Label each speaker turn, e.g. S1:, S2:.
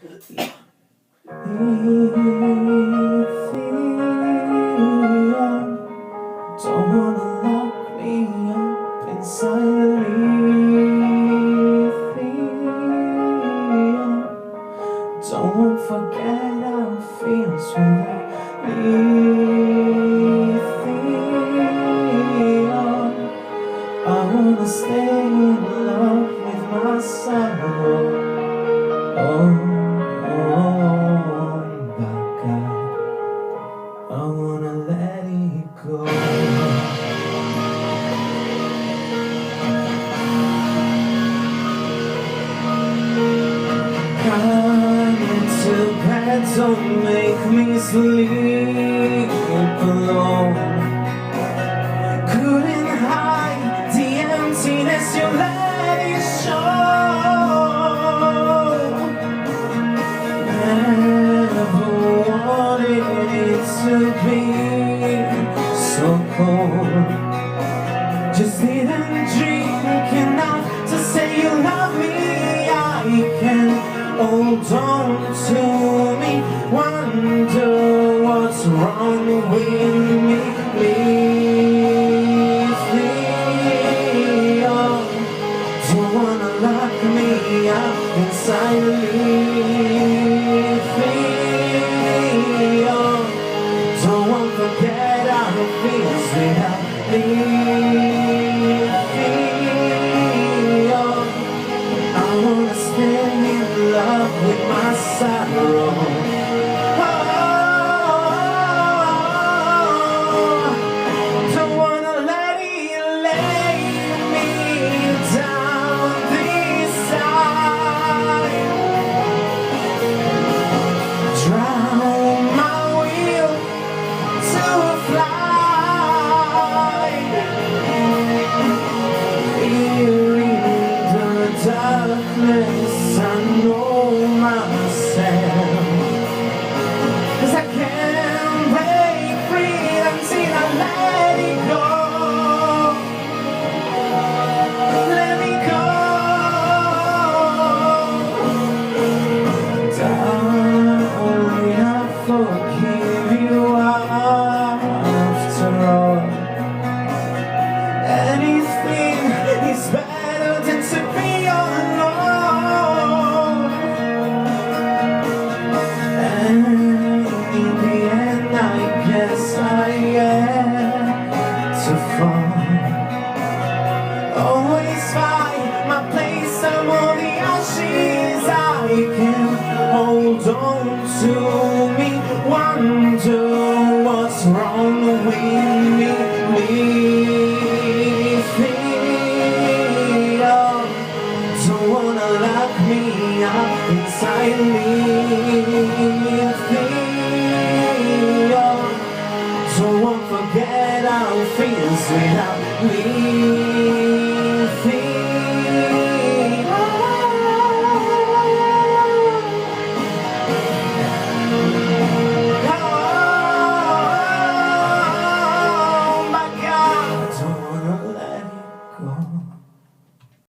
S1: Don't wanna lock me up inside lithium. Don't forget how it feels without lithium. I wanna stay in love with my sorrow. Oh, my God, I wanna let it go. Coming to bed, don't make me sleep alone. Couldn't hide the emptiness, you let it show. Never wanted it to be so cold. Just didn't drink enough to say you love me. I can hold on to me, wonder what's wrong with me. Lithium, don't wanna lock me up inside lithium. Don't want to forget how it feels without lithium. I wanna stay in love with my sorrow. Don't wanna let it lay me down this time. Drown my will to fly. Here in the darkness, I know myself, 'cause I can't break free until I let it go. Let me go. Darling, I forgive you after all. Anything is better than to be alone. And in the end, I guess I had to fall. Always find my place among the ashes. I can hold on to me, wonder what's wrong with me. Lithium, don't wanna lock me up inside lithium. Don't want to forget how it feels without lithium.